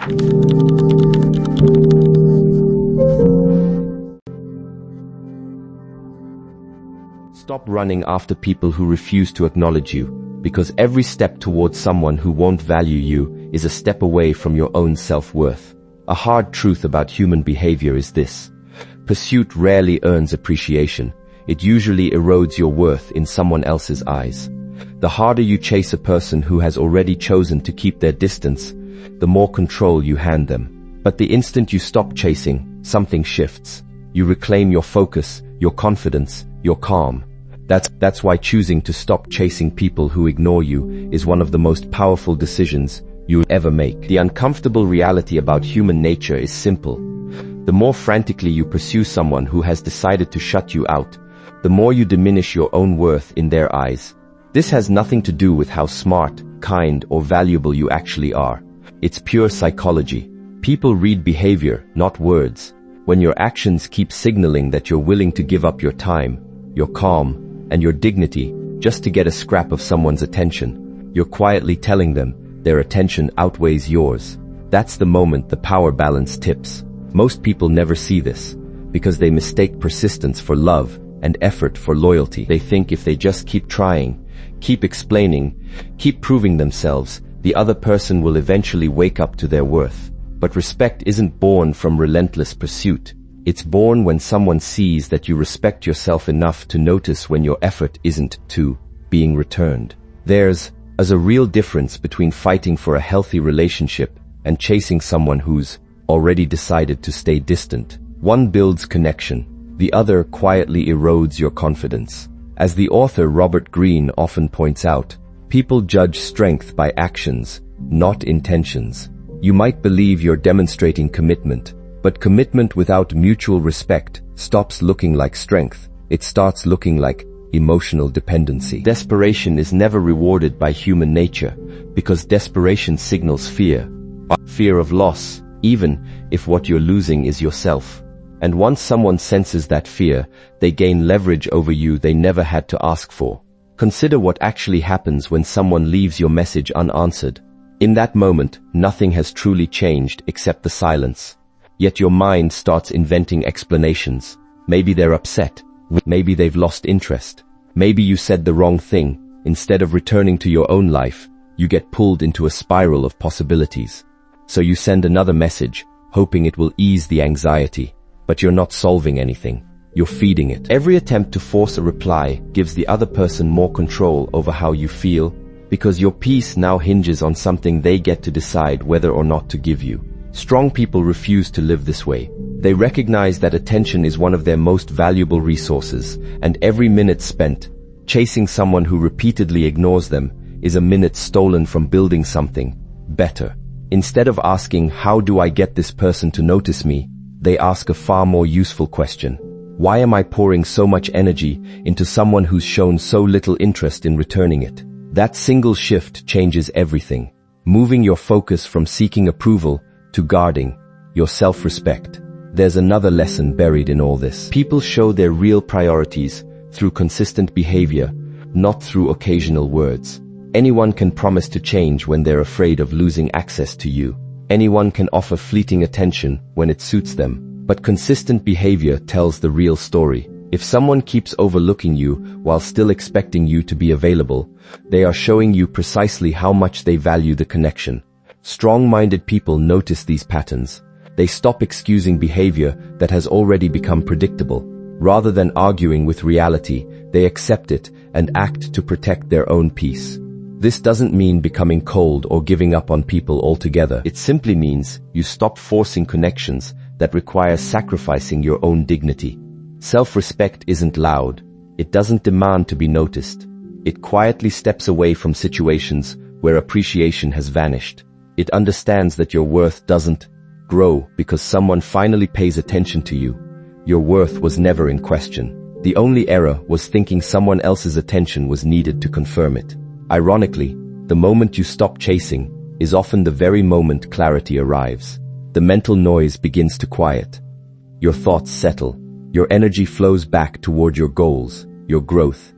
Stop running after people who refuse to acknowledge you, because every step towards someone who won't value you is a step away from your own self-worth. A hard truth about human behavior is this: pursuit rarely earns appreciation. It usually erodes your worth in someone else's eyes. The harder you chase a person who has already chosen to keep their distance, the more control you hand them. But the instant you stop chasing, something shifts. You reclaim your focus, your confidence, your calm. That's why choosing to stop chasing people who ignore you is one of the most powerful decisions you'll ever make. The uncomfortable reality about human nature is simple. The more frantically you pursue someone who has decided to shut you out, the more you diminish your own worth in their eyes. This has nothing to do with how smart, kind, or valuable you actually are. It's pure psychology. People read behavior, not words. When your actions keep signaling that you're willing to give up your time, your calm, and your dignity just to get a scrap of someone's attention, you're quietly telling them their attention outweighs yours. That's the moment the power balance tips. Most people never see this, because they mistake persistence for love and effort for loyalty. They think if they just keep trying, keep explaining, keep proving themselves, the other person will eventually wake up to their worth. But respect isn't born from relentless pursuit. It's born when someone sees that you respect yourself enough to notice when your effort isn't being returned. There's a real difference between fighting for a healthy relationship and chasing someone who's already decided to stay distant. One builds connection, the other quietly erodes your confidence. As the author Robert Greene often points out, people judge strength by actions, not intentions. You might believe you're demonstrating commitment, but commitment without mutual respect stops looking like strength. It starts looking like emotional dependency. Desperation is never rewarded by human nature, because desperation signals fear. Fear of loss, even if what you're losing is yourself. And once someone senses that fear, they gain leverage over you they never had to ask for. Consider what actually happens when someone leaves your message unanswered. In that moment, nothing has truly changed except the silence. Yet your mind starts inventing explanations. Maybe they're upset. Maybe they've lost interest. Maybe you said the wrong thing. Instead of returning to your own life, you get pulled into a spiral of possibilities. So you send another message, hoping it will ease the anxiety. But you're not solving anything. You're feeding it. Every attempt to force a reply gives the other person more control over how you feel, because your peace now hinges on something they get to decide whether or not to give you. Strong people refuse to live this way. They recognize that attention is one of their most valuable resources, and every minute spent chasing someone who repeatedly ignores them is a minute stolen from building something better. Instead of asking, how do I get this person to notice me, they ask a far more useful question. Why am I pouring so much energy into someone who's shown so little interest in returning it? That single shift changes everything, moving your focus from seeking approval to guarding your self-respect. There's another lesson buried in all this. People show their real priorities through consistent behavior, not through occasional words. Anyone can promise to change when they're afraid of losing access to you. Anyone can offer fleeting attention when it suits them. But consistent behavior tells the real story. If someone keeps overlooking you while still expecting you to be available, they are showing you precisely how much they value the connection. Strong-minded people notice these patterns. They stop excusing behavior that has already become predictable. Rather than arguing with reality, they accept it and act to protect their own peace. This doesn't mean becoming cold or giving up on people altogether. It simply means you stop forcing connections that require sacrificing your own dignity. Self-respect isn't loud. It doesn't demand to be noticed. It quietly steps away from situations where appreciation has vanished. It understands that your worth doesn't grow because someone finally pays attention to you. Your worth was never in question. The only error was thinking someone else's attention was needed to confirm it. Ironically, the moment you stop chasing is often the very moment clarity arrives. The mental noise begins to quiet. Your thoughts settle. Your energy flows back toward your goals, your growth,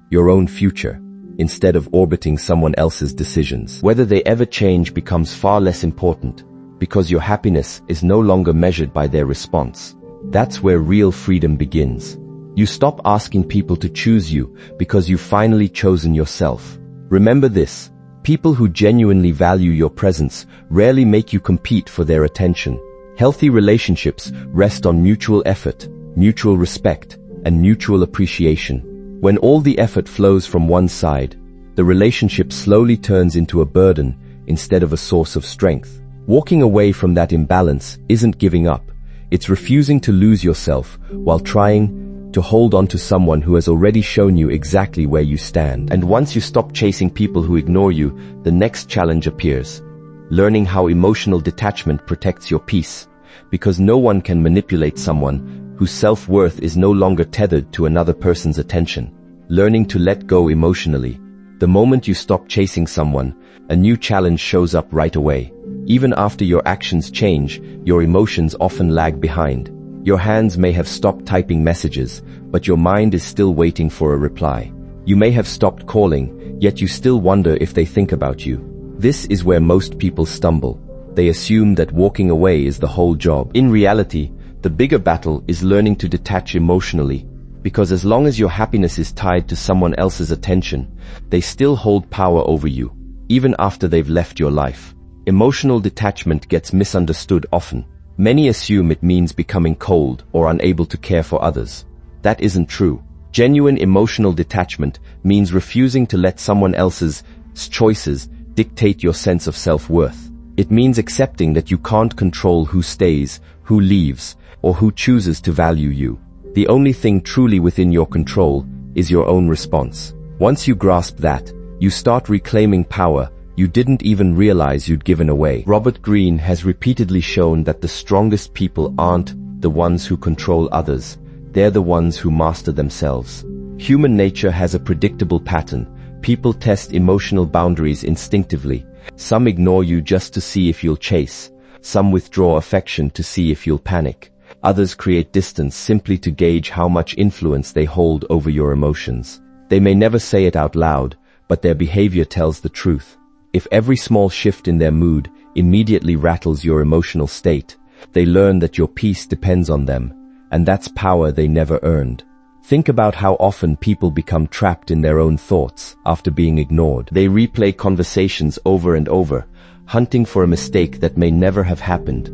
your own future, instead of orbiting someone else's decisions. Whether they ever change becomes far less important. because your happiness is no longer measured by their response. That's where real freedom begins. You stop asking people to choose you because you've finally chosen yourself. Remember this, people who genuinely value your presence rarely make you compete for their attention. Healthy relationships rest on mutual effort, mutual respect, and mutual appreciation. When all the effort flows from one side, the relationship slowly turns into a burden instead of a source of strength. Walking away from that imbalance isn't giving up. It's refusing to lose yourself while trying to hold on to someone who has already shown you exactly where you stand. And once you stop chasing people who ignore you, the next challenge appears. Learning how emotional detachment protects your peace. Because no one can manipulate someone whose self-worth is no longer tethered to another person's attention. Learning to let go emotionally. The moment you stop chasing someone, a new challenge shows up right away. Even after your actions change, your emotions often lag behind. Your hands may have stopped typing messages, but your mind is still waiting for a reply. You may have stopped calling, yet you still wonder if they think about you. This is where most people stumble. They assume that walking away is the whole job. In reality, the bigger battle is learning to detach emotionally, because as long as your happiness is tied to someone else's attention, they still hold power over you, even after they've left your life. Emotional detachment gets misunderstood often. Many assume it means becoming cold or unable to care for others. That isn't true. Genuine emotional detachment means refusing to let someone else's choices dictate your sense of self-worth. It means accepting that you can't control who stays, who leaves, or who chooses to value you. The only thing truly within your control is your own response. Once you grasp that, you start reclaiming power you didn't even realize you'd given away. Robert Greene has repeatedly shown that the strongest people aren't the ones who control others. They're the ones who master themselves. Human nature has a predictable pattern. People test emotional boundaries instinctively. Some ignore you just to see if you'll chase. Some withdraw affection to see if you'll panic. Others create distance simply to gauge how much influence they hold over your emotions. They may never say it out loud, but their behavior tells the truth. If every small shift in their mood immediately rattles your emotional state, they learn that your peace depends on them, and that's power they never earned. Think about how often people become trapped in their own thoughts after being ignored. They replay conversations over and over, hunting for a mistake that may never have happened.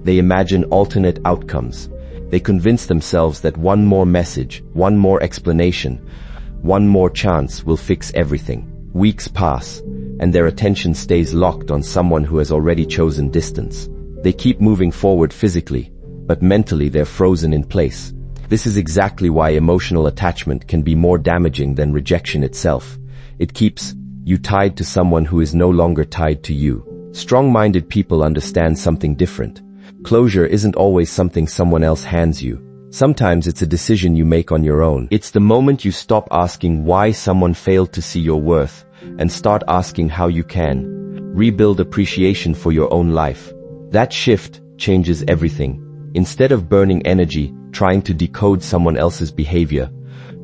They imagine alternate outcomes. They convince themselves that one more message, one more explanation, one more chance will fix everything. Weeks pass, and their attention stays locked on someone who has already chosen distance. They keep moving forward physically, but mentally they're frozen in place. This is exactly why emotional attachment can be more damaging than rejection itself. It keeps you tied to someone who is no longer tied to you. Strong-minded people understand something different. Closure isn't always something someone else hands you. Sometimes it's a decision you make on your own. It's the moment you stop asking why someone failed to see your worth and start asking how you can rebuild appreciation for your own life. That shift changes everything. Instead of burning energy trying to decode someone else's behavior,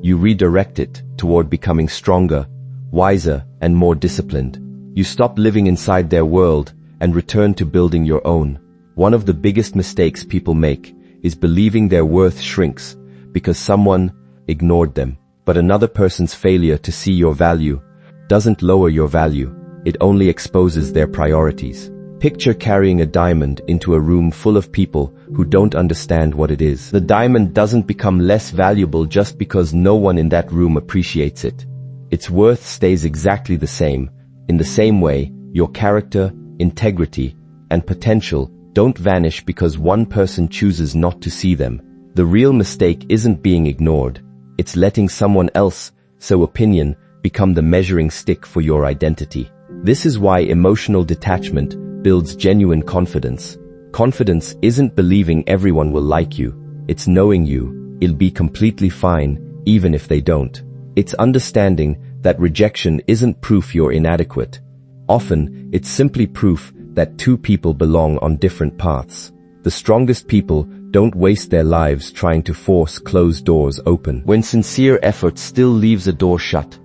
you redirect it toward becoming stronger, wiser, and more disciplined. You stop living inside their world and return to building your own. One of the biggest mistakes people make is believing their worth shrinks because someone ignored them. But another person's failure to see your value doesn't lower your value. It only exposes their priorities. Picture carrying a diamond into a room full of people who don't understand what it is. The diamond doesn't become less valuable just because no one in that room appreciates it. Its worth stays exactly the same. In the same way, your character, integrity, and potential don't vanish because one person chooses not to see them. The real mistake isn't being ignored. It's letting someone else's opinion become the measuring stick for your identity. This is why emotional detachment builds genuine confidence. Confidence isn't believing everyone will like you. It's knowing you'll be completely fine, even if they don't. It's understanding that rejection isn't proof you're inadequate. Often, it's simply proof that two people belong on different paths. The strongest people don't waste their lives trying to force closed doors open. When sincere effort still leaves a door shut,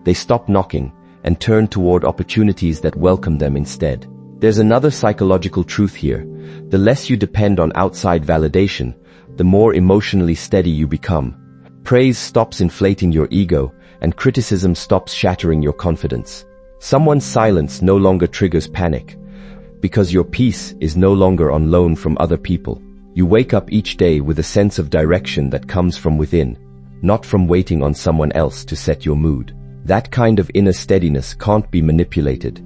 they stop knocking and turn toward opportunities that welcome them instead. There's another psychological truth here. The less you depend on outside validation, the more emotionally steady you become. Praise stops inflating your ego, and criticism stops shattering your confidence. Someone's silence no longer triggers panic, because your peace is no longer on loan from other people. You wake up each day with a sense of direction that comes from within, not from waiting on someone else to set your mood. That kind of inner steadiness can't be manipulated,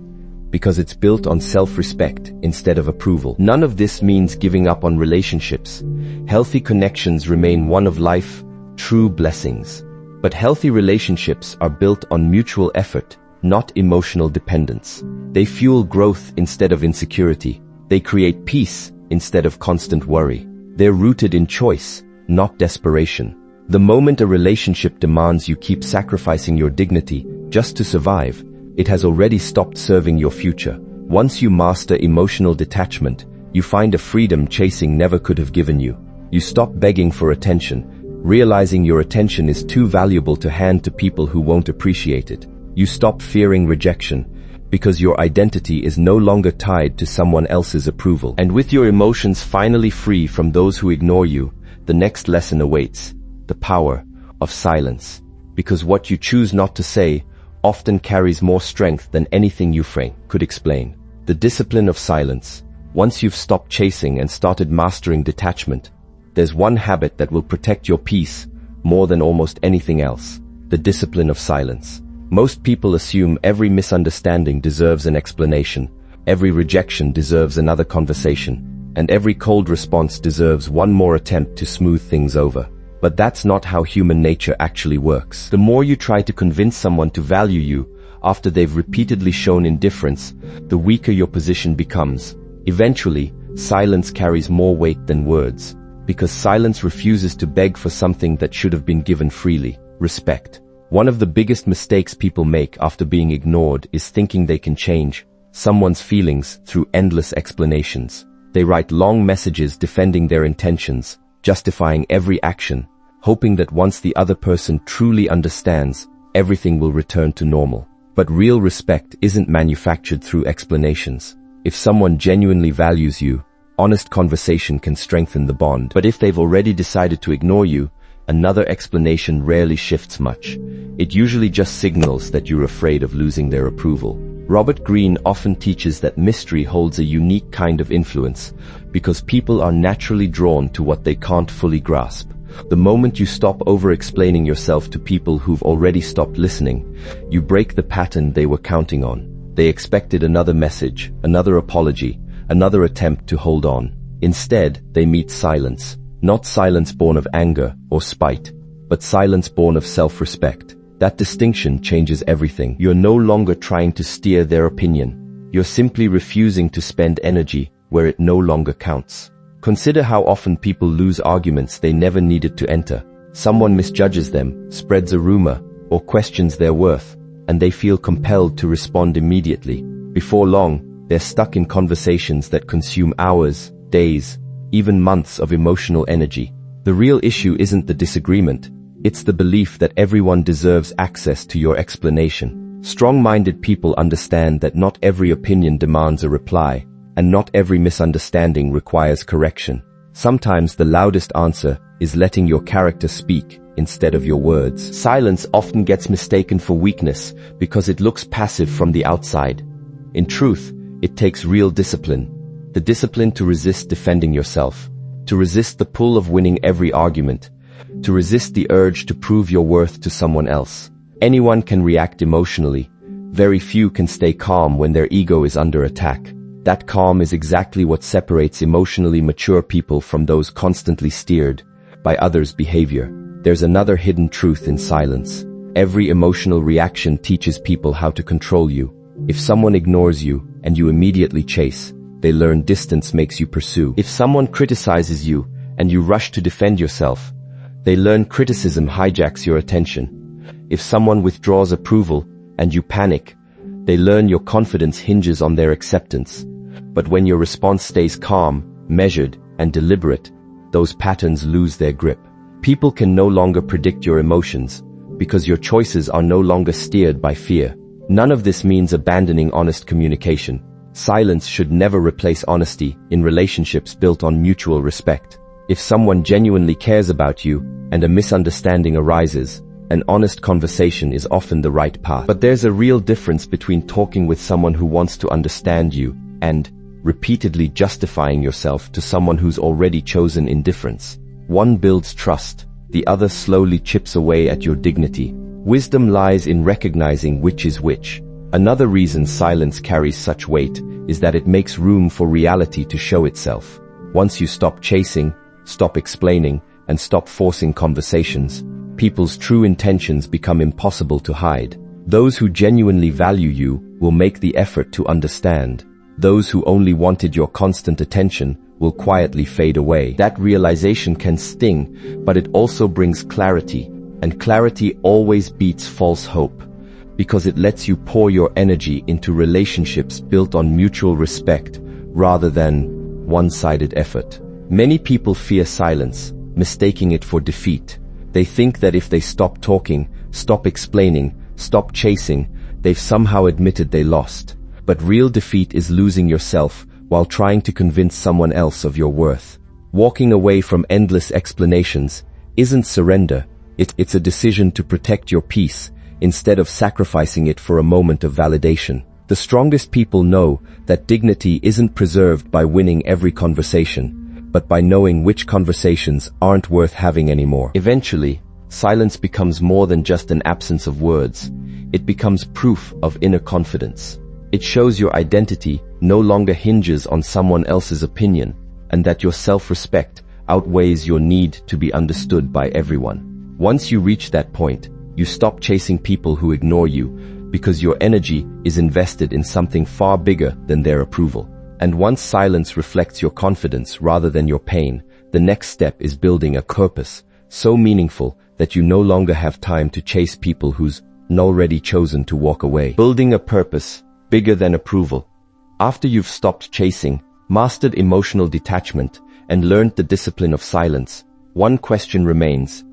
because it's built on self-respect instead of approval. None of this means giving up on relationships. Healthy connections remain one of life's true blessings. But healthy relationships are built on mutual effort, not emotional dependence. They fuel growth instead of insecurity. They create peace instead of constant worry. They're rooted in choice, not desperation. The moment a relationship demands you keep sacrificing your dignity just to survive, it has already stopped serving your future. Once you master emotional detachment, you find a freedom chasing never could have given you. You stop begging for attention, realizing your attention is too valuable to hand to people who won't appreciate it. You stop fearing rejection, because your identity is no longer tied to someone else's approval. And with your emotions finally free from those who ignore you, the next lesson awaits: the power of silence. Because what you choose not to say often carries more strength than anything you could explain. The discipline of silence. Once you've stopped chasing and started mastering detachment, there's one habit that will protect your peace more than almost anything else: the discipline of silence. Most people assume every misunderstanding deserves an explanation, every rejection deserves another conversation, and every cold response deserves one more attempt to smooth things over. But that's not how human nature actually works. The more you try to convince someone to value you after they've repeatedly shown indifference, the weaker your position becomes. Eventually, silence carries more weight than words, because silence refuses to beg for something that should have been given freely: respect. One of the biggest mistakes people make after being ignored is thinking they can change someone's feelings through endless explanations. They write long messages defending their intentions, justifying every action, hoping that once the other person truly understands, everything will return to normal. But real respect isn't manufactured through explanations. If someone genuinely values you, honest conversation can strengthen the bond. But if they've already decided to ignore you, another explanation rarely shifts much. It usually just signals that you're afraid of losing their approval. Robert Greene often teaches that mystery holds a unique kind of influence, because people are naturally drawn to what they can't fully grasp. The moment you stop over-explaining yourself to people who've already stopped listening, you break the pattern they were counting on. They expected another message, another apology, another attempt to hold on. Instead, they meet silence. Not silence born of anger or spite, but silence born of self-respect. That distinction changes everything. You're no longer trying to steer their opinion. You're simply refusing to spend energy where it no longer counts. Consider how often people lose arguments they never needed to enter. Someone misjudges them, spreads a rumor, or questions their worth, and they feel compelled to respond immediately. Before long, they're stuck in conversations that consume hours, days, even months of emotional energy. The real issue isn't the disagreement. It's the belief that everyone deserves access to your explanation. Strong-minded people understand that not every opinion demands a reply, and not every misunderstanding requires correction. Sometimes the loudest answer is letting your character speak instead of your words. Silence often gets mistaken for weakness because it looks passive from the outside. In truth, it takes real discipline. The discipline to resist defending yourself, to resist the pull of winning every argument, to resist the urge to prove your worth to someone else. Anyone can react emotionally. Very few can stay calm when their ego is under attack. That calm is exactly what separates emotionally mature people from those constantly steered by others' behavior. There's another hidden truth in silence. Every emotional reaction teaches people how to control you. If someone ignores you and you immediately chase, they learn distance makes you pursue. If someone criticizes you and you rush to defend yourself, they learn criticism hijacks your attention. If someone withdraws approval and you panic, they learn your confidence hinges on their acceptance. But when your response stays calm, measured, and deliberate, those patterns lose their grip. People can no longer predict your emotions because your choices are no longer steered by fear. None of this means abandoning honest communication. Silence should never replace honesty in relationships built on mutual respect. If someone genuinely cares about you and a misunderstanding arises, an honest conversation is often the right path. But there's a real difference between talking with someone who wants to understand you and repeatedly justifying yourself to someone who's already chosen indifference. One builds trust, the other slowly chips away at your dignity. Wisdom lies in recognizing which is which. Another reason silence carries such weight is that it makes room for reality to show itself. Once you stop chasing, stop explaining, and stop forcing conversations, people's true intentions become impossible to hide. Those who genuinely value you will make the effort to understand. Those who only wanted your constant attention will quietly fade away. That realization can sting, but it also brings clarity, and clarity always beats false hope, because it lets you pour your energy into relationships built on mutual respect rather than one-sided effort. Many people fear silence, mistaking it for defeat. They think that if they stop talking, stop explaining, stop chasing, they've somehow admitted they lost. But real defeat is losing yourself while trying to convince someone else of your worth. Walking away from endless explanations isn't surrender, it's a decision to protect your peace instead of sacrificing it for a moment of validation. The strongest people know that dignity isn't preserved by winning every conversation, but by knowing which conversations aren't worth having anymore. Eventually, silence becomes more than just an absence of words. It becomes proof of inner confidence. It shows your identity no longer hinges on someone else's opinion, and that your self-respect outweighs your need to be understood by everyone. Once you reach that point, you stop chasing people who ignore you, because your energy is invested in something far bigger than their approval. And once silence reflects your confidence rather than your pain, the next step is building a purpose so meaningful that you no longer have time to chase people who's already chosen to walk away. Building a purpose bigger than approval. After you've stopped chasing, mastered emotional detachment, and learned the discipline of silence, one question remains.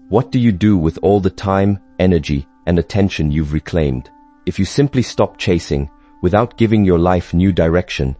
What do you do with all the time, energy, and attention you've reclaimed? If you simply stop chasing, without giving your life new direction,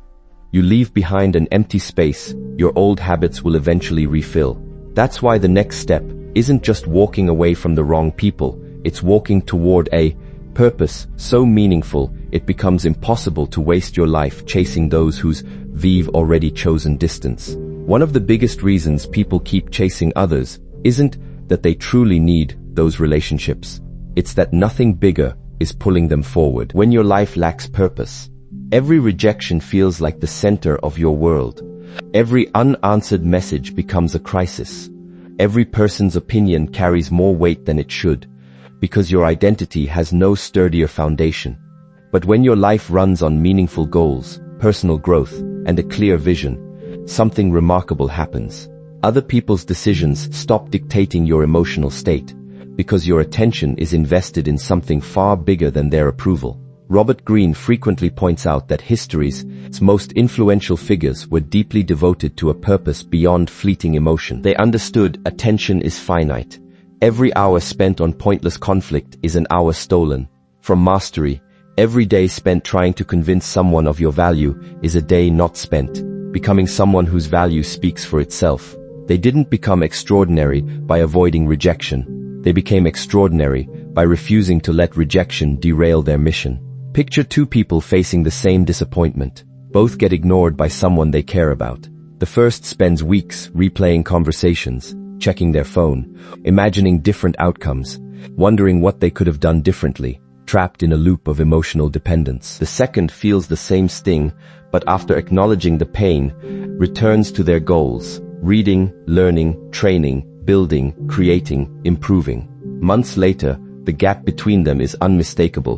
you leave behind an empty space your old habits will eventually refill. That's why the next step isn't just walking away from the wrong people, it's walking toward a purpose so meaningful it becomes impossible to waste your life chasing those who've already chosen distance. One of the biggest reasons people keep chasing others isn't that they truly need those relationships. It's that nothing bigger is pulling them forward. When your life lacks purpose, every rejection feels like the center of your world. Every unanswered message becomes a crisis. Every person's opinion carries more weight than it should, because your identity has no sturdier foundation. But when your life runs on meaningful goals, personal growth, and a clear vision, something remarkable happens. Other people's decisions stop dictating your emotional state, because your attention is invested in something far bigger than their approval. Robert Greene frequently points out that history's most influential figures were deeply devoted to a purpose beyond fleeting emotion. They understood attention is finite. Every hour spent on pointless conflict is an hour stolen from mastery. Every day spent trying to convince someone of your value is a day not spent becoming someone whose value speaks for itself. They didn't become extraordinary by avoiding rejection. They became extraordinary by refusing to let rejection derail their mission. Picture two people facing the same disappointment. Both get ignored by someone they care about. The first spends weeks replaying conversations, checking their phone, imagining different outcomes, wondering what they could have done differently, trapped in a loop of emotional dependence. The second feels the same sting, but after acknowledging the pain, returns to their goals, reading, learning, training, building, creating, improving. Months later, the gap between them is unmistakable.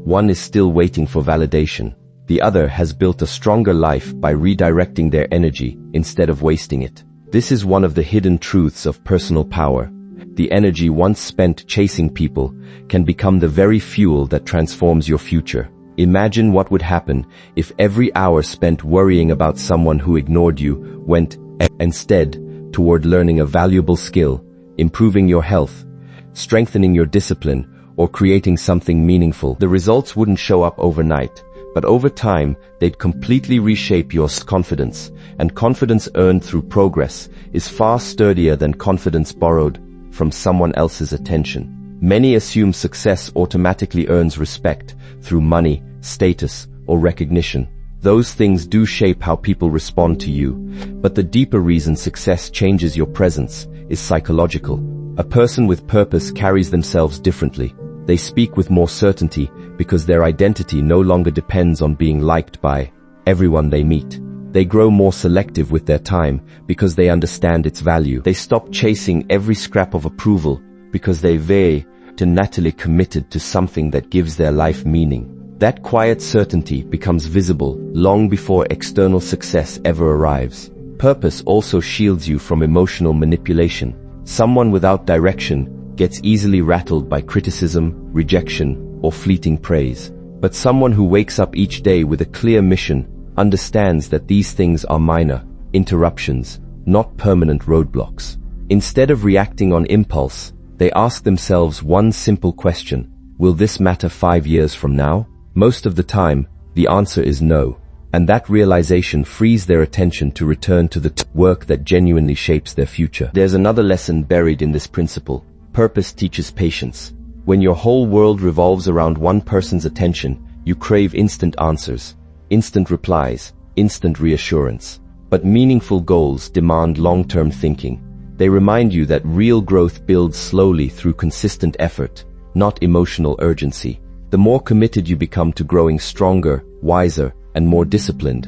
One is still waiting for validation. The other has built a stronger life by redirecting their energy instead of wasting it. This is one of the hidden truths of personal power. The energy once spent chasing people can become the very fuel that transforms your future. Imagine what would happen if every hour spent worrying about someone who ignored you went instead toward learning a valuable skill, improving your health, strengthening your discipline, or creating something meaningful. The results wouldn't show up overnight, but over time, they'd completely reshape your confidence, and confidence earned through progress is far sturdier than confidence borrowed from someone else's attention. Many assume success automatically earns respect through money, status, or recognition. Those things do shape how people respond to you, but the deeper reason success changes your presence is psychological. A person with purpose carries themselves differently. They speak with more certainty because their identity no longer depends on being liked by everyone they meet. They grow more selective with their time because they understand its value. They stop chasing every scrap of approval because they are natally committed to something that gives their life meaning. That quiet certainty becomes visible long before external success ever arrives. Purpose also shields you from emotional manipulation. Someone without direction gets easily rattled by criticism, rejection, or fleeting praise. But someone who wakes up each day with a clear mission understands that these things are minor interruptions, not permanent roadblocks. Instead of reacting on impulse, they ask themselves one simple question: will this matter 5 years from now? Most of the time, the answer is no, and that realization frees their attention to return to the work that genuinely shapes their future. There's another lesson buried in this principle. Purpose teaches patience. When your whole world revolves around one person's attention, you crave instant answers, instant replies, instant reassurance. But meaningful goals demand long-term thinking. They remind you that real growth builds slowly through consistent effort, not emotional urgency. The more committed you become to growing stronger, wiser, and more disciplined,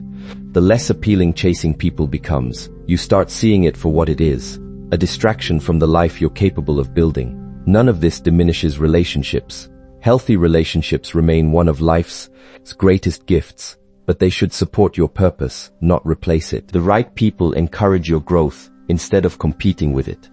the less appealing chasing people becomes. You start seeing it for what it is, a distraction from the life you're capable of building. None of this diminishes relationships. Healthy relationships remain one of life's greatest gifts, but they should support your purpose, not replace it. The right people encourage your growth instead of competing with it.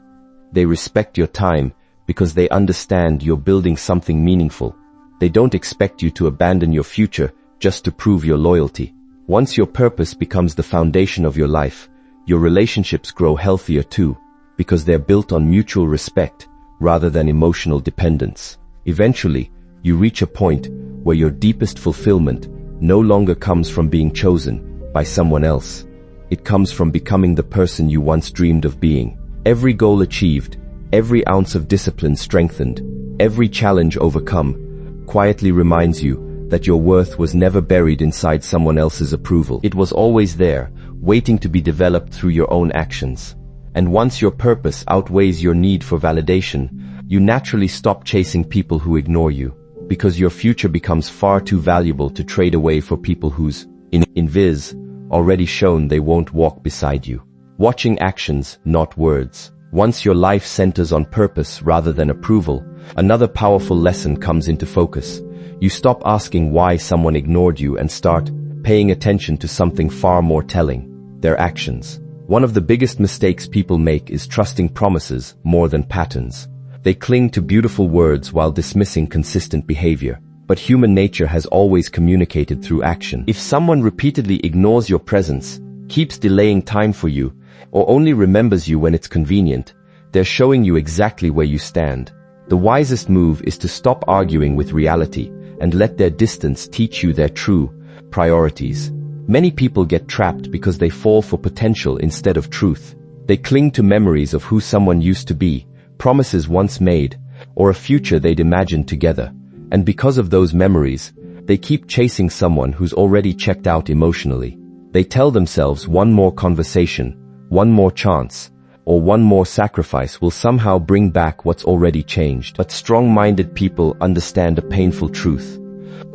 They respect your time because they understand you're building something meaningful. They don't expect you to abandon your future just to prove your loyalty. Once your purpose becomes the foundation of your life, your relationships grow healthier too, because they're built on mutual respect rather than emotional dependence. Eventually, you reach a point where your deepest fulfillment no longer comes from being chosen by someone else. It comes from becoming the person you once dreamed of being. Every goal achieved, every ounce of discipline strengthened, every challenge overcome, quietly reminds you that your worth was never buried inside someone else's approval. It was always there, waiting to be developed through your own actions. And once your purpose outweighs your need for validation, you naturally stop chasing people who ignore you, because your future becomes far too valuable to trade away for people whose invis already shown they won't walk beside you. Watching actions, not words. Once your life centers on purpose rather than approval, another powerful lesson comes into focus. You stop asking why someone ignored you and start paying attention to something far more telling: their actions. One of the biggest mistakes people make is trusting promises more than patterns. They cling to beautiful words while dismissing consistent behavior. But human nature has always communicated through action. If someone repeatedly ignores your presence, keeps delaying time for you, or only remembers you when it's convenient, they're showing you exactly where you stand. The wisest move is to stop arguing with reality and let their distance teach you their true priorities. Many people get trapped because they fall for potential instead of truth. They cling to memories of who someone used to be, promises once made, or a future they'd imagined together. And because of those memories, they keep chasing someone who's already checked out emotionally. They tell themselves one more conversation, one more chance, or one more sacrifice will somehow bring back what's already changed. But strong-minded people understand a painful truth.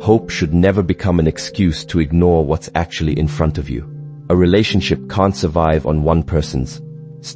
Hope should never become an excuse to ignore what's actually in front of you. A relationship can't survive on one person's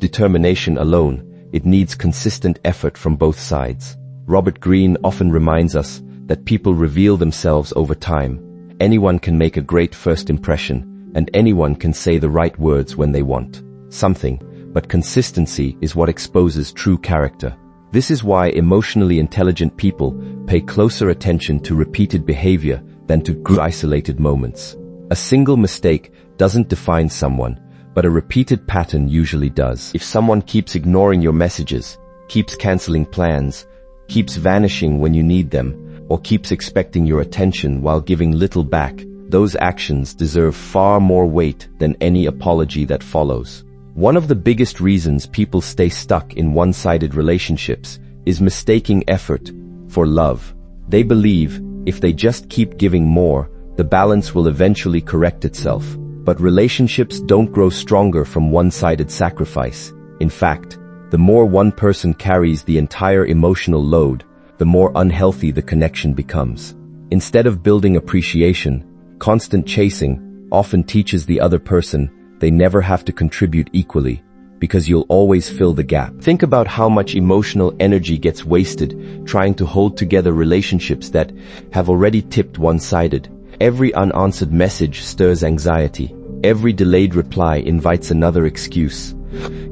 determination alone. It needs consistent effort from both sides. Robert Greene often reminds us that people reveal themselves over time. Anyone can make a great first impression, and anyone can say the right words when they want something, but consistency is what exposes true character. This is why emotionally intelligent people pay closer attention to repeated behavior than to isolated moments. A single mistake doesn't define someone, but a repeated pattern usually does. If someone keeps ignoring your messages, keeps canceling plans, keeps vanishing when you need them, or keeps expecting your attention while giving little back, those actions deserve far more weight than any apology that follows. One of the biggest reasons people stay stuck in one-sided relationships is mistaking effort for love. They believe if they just keep giving more, the balance will eventually correct itself. But relationships don't grow stronger from one-sided sacrifice. In fact, the more one person carries the entire emotional load, the more unhealthy the connection becomes. Instead of building appreciation, constant chasing often teaches the other person they never have to contribute equally, because you'll always fill the gap. Think about how much emotional energy gets wasted trying to hold together relationships that have already tipped one-sided. Every unanswered message stirs anxiety. Every delayed reply invites another excuse.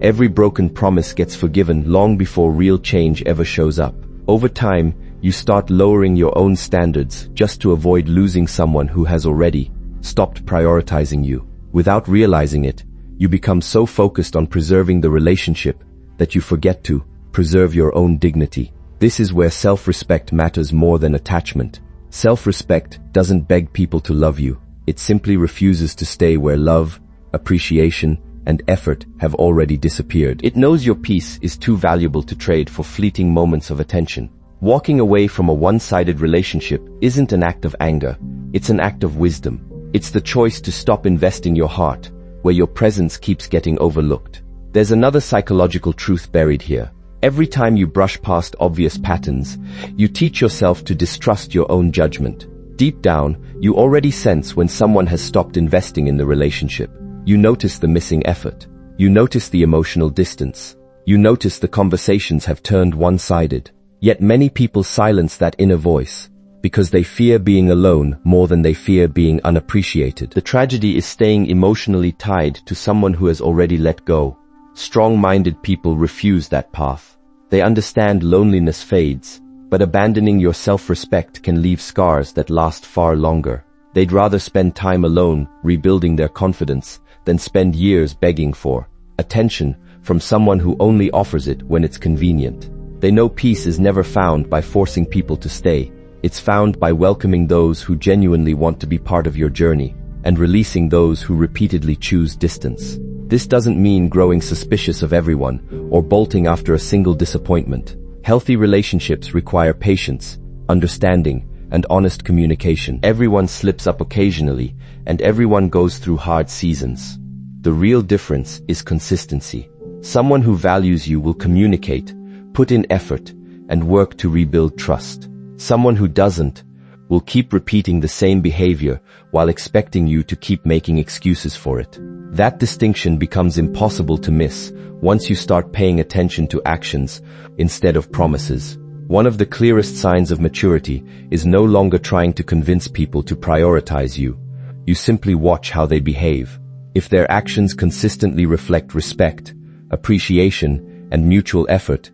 Every broken promise gets forgiven long before real change ever shows up. Over time, you start lowering your own standards just to avoid losing someone who has already stopped prioritizing you. Without realizing it, you become so focused on preserving the relationship that you forget to preserve your own dignity. This is where self-respect matters more than attachment. Self-respect doesn't beg people to love you. It simply refuses to stay where love, appreciation, and effort have already disappeared. It knows your peace is too valuable to trade for fleeting moments of attention. Walking away from a one-sided relationship isn't an act of anger. It's an act of wisdom. It's the choice to stop investing your heart where your presence keeps getting overlooked. There's another psychological truth buried here. Every time you brush past obvious patterns, you teach yourself to distrust your own judgment. Deep down, you already sense when someone has stopped investing in the relationship. You notice the missing effort. You notice the emotional distance. You notice the conversations have turned one-sided. Yet many people silence that inner voice because they fear being alone more than they fear being unappreciated. The tragedy is staying emotionally tied to someone who has already let go. Strong-minded people refuse that path. They understand loneliness fades, but abandoning your self-respect can leave scars that last far longer. They'd rather spend time alone, rebuilding their confidence, than spend years begging for attention from someone who only offers it when it's convenient. They know peace is never found by forcing people to stay. It's found by welcoming those who genuinely want to be part of your journey, and releasing those who repeatedly choose distance. This doesn't mean growing suspicious of everyone, or bolting after a single disappointment. Healthy relationships require patience, understanding, and honest communication. Everyone slips up occasionally, and everyone goes through hard seasons. The real difference is consistency. Someone who values you will communicate, put in effort, and work to rebuild trust. Someone who doesn't will keep repeating the same behavior while expecting you to keep making excuses for it. That distinction becomes impossible to miss once you start paying attention to actions instead of promises. One of the clearest signs of maturity is no longer trying to convince people to prioritize you. You simply watch how they behave. If their actions consistently reflect respect, appreciation, and mutual effort,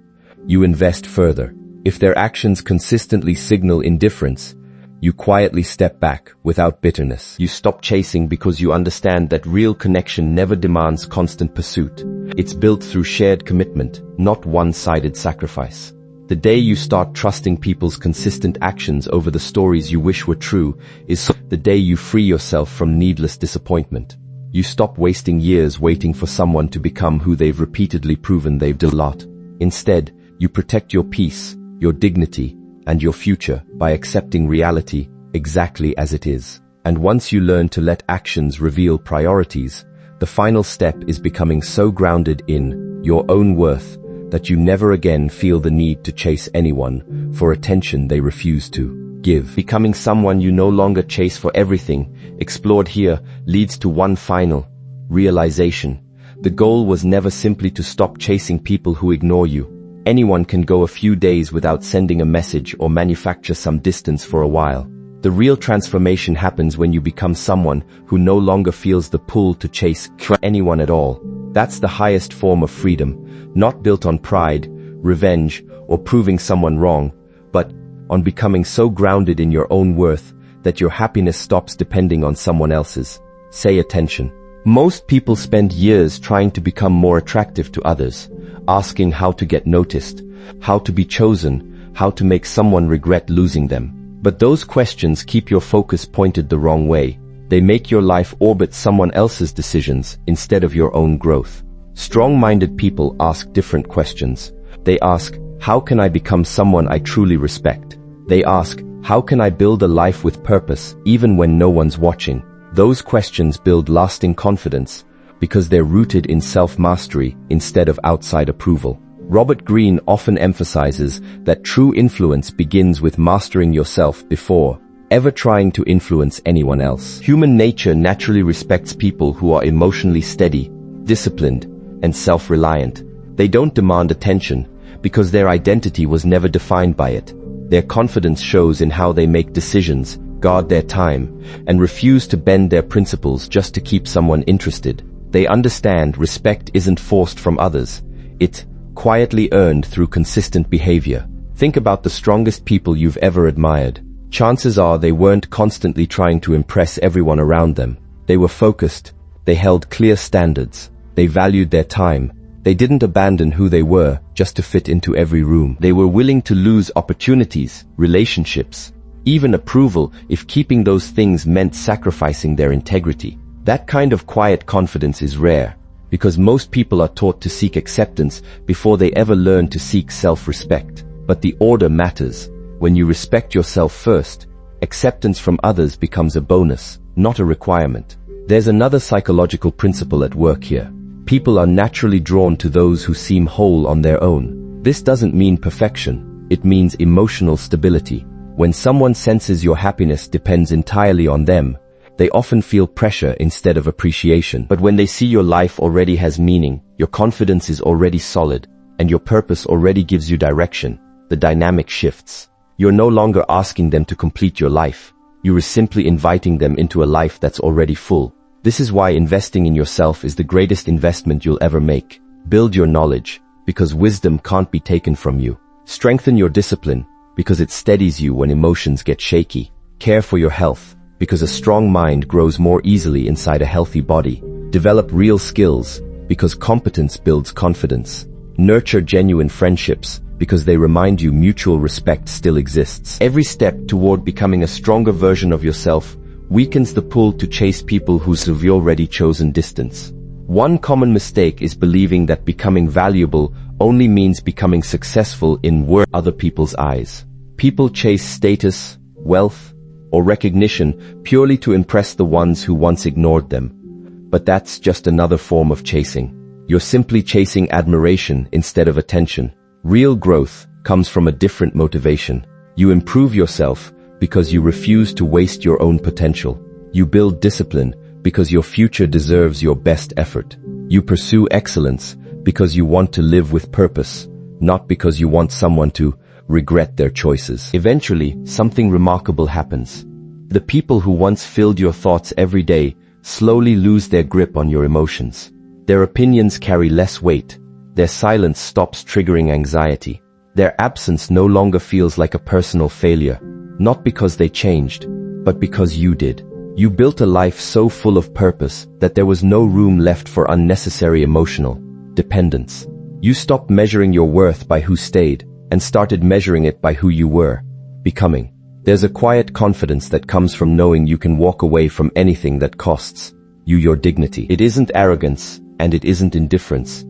you invest further. If their actions consistently signal indifference, you quietly step back without bitterness. You stop chasing because you understand that real connection never demands constant pursuit. It's built through shared commitment, not one-sided sacrifice. The day you start trusting people's consistent actions over the stories you wish were true is the day you free yourself from needless disappointment. You stop wasting years waiting for someone to become who they've repeatedly proven they've done. Instead, you protect your peace, your dignity, and your future by accepting reality exactly as it is. And once you learn to let actions reveal priorities, the final step is becoming so grounded in your own worth that you never again feel the need to chase anyone for attention they refuse to give. Becoming someone you no longer chase for everything, explored here, leads to one final realization. The goal was never simply to stop chasing people who ignore you. Anyone can go a few days without sending a message or manufacture some distance for a while. The real transformation happens when you become someone who no longer feels the pull to chase anyone at all. That's the highest form of freedom, not built on pride, revenge, or proving someone wrong, but on becoming so grounded in your own worth that your happiness stops depending on someone else's. Say attention. Most people spend years trying to become more attractive to others, asking how to get noticed, how to be chosen, how to make someone regret losing them. But those questions keep your focus pointed the wrong way. They make your life orbit someone else's decisions instead of your own growth. Strong-minded people ask different questions. They ask, how can I become someone I truly respect? They ask, how can I build a life with purpose even when no one's watching? Those questions build lasting confidence because they're rooted in self-mastery instead of outside approval. Robert Greene often emphasizes that true influence begins with mastering yourself before ever trying to influence anyone else. Human nature naturally respects people who are emotionally steady, disciplined, and self-reliant. They don't demand attention because their identity was never defined by it. Their confidence shows in how they make decisions, guard their time, and refuse to bend their principles just to keep someone interested. They understand respect isn't forced from others. It's quietly earned through consistent behavior. Think about the strongest people you've ever admired. Chances are they weren't constantly trying to impress everyone around them. They were focused. They held clear standards. They valued their time. They didn't abandon who they were just to fit into every room. They were willing to lose opportunities, relationships, even approval if keeping those things meant sacrificing their integrity. That kind of quiet confidence is rare because most people are taught to seek acceptance before they ever learn to seek self-respect. But the order matters. When you respect yourself first, acceptance from others becomes a bonus, not a requirement. There's another psychological principle at work here. People are naturally drawn to those who seem whole on their own. This doesn't mean perfection. It means emotional stability. When someone senses your happiness depends entirely on them, they often feel pressure instead of appreciation. But when they see your life already has meaning, your confidence is already solid, and your purpose already gives you direction, the dynamic shifts. You're no longer asking them to complete your life. You are simply inviting them into a life that's already full. This is why investing in yourself is the greatest investment you'll ever make. Build your knowledge, because wisdom can't be taken from you. Strengthen your discipline, because it steadies you when emotions get shaky. Care for your health, because a strong mind grows more easily inside a healthy body. Develop real skills, because competence builds confidence. Nurture genuine friendships, because they remind you mutual respect still exists. Every step toward becoming a stronger version of yourself weakens the pull to chase people who've already chosen distance. One common mistake is believing that becoming valuable only means becoming successful in other people's eyes. People chase status, wealth, or recognition purely to impress the ones who once ignored them. But that's just another form of chasing. You're simply chasing admiration instead of attention. Real growth comes from a different motivation. You improve yourself because you refuse to waste your own potential. You build discipline because your future deserves your best effort. You pursue excellence because you want to live with purpose, not because you want someone to regret their choices. Eventually, something remarkable happens. The people who once filled your thoughts every day slowly lose their grip on your emotions. Their opinions carry less weight. Their silence stops triggering anxiety. Their absence no longer feels like a personal failure, not because they changed, but because you did. You built a life so full of purpose that there was no room left for unnecessary emotional dependence. You stopped measuring your worth by who stayed and started measuring it by who you were becoming. There's a quiet confidence that comes from knowing you can walk away from anything that costs you your dignity. It isn't arrogance and it isn't indifference.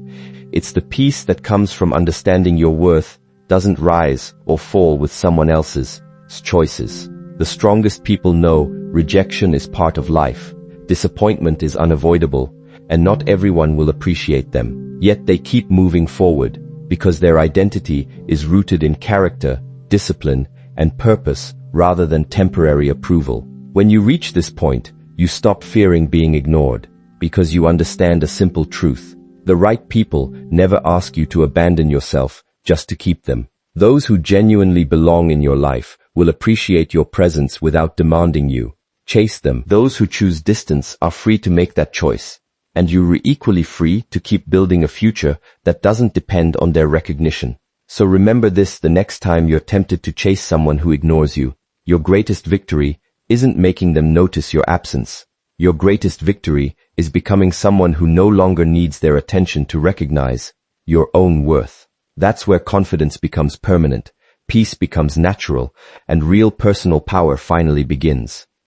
It's the peace that comes from understanding your worth doesn't rise or fall with someone else's choices. The strongest people know rejection is part of life, disappointment is unavoidable, and not everyone will appreciate them. Yet they keep moving forward because their identity is rooted in character, discipline, and purpose rather than temporary approval. When you reach this point, you stop fearing being ignored because you understand a simple truth. The right people never ask you to abandon yourself just to keep them. Those who genuinely belong in your life will appreciate your presence without demanding you chase them. Those who choose distance are free to make that choice, and you're equally free to keep building a future that doesn't depend on their recognition. So remember this the next time you're tempted to chase someone who ignores you. Your greatest victory isn't making them notice your absence. Your greatest victory is becoming someone who no longer needs their attention to recognize your own worth. That's where confidence becomes permanent, peace becomes natural, and real personal power finally begins.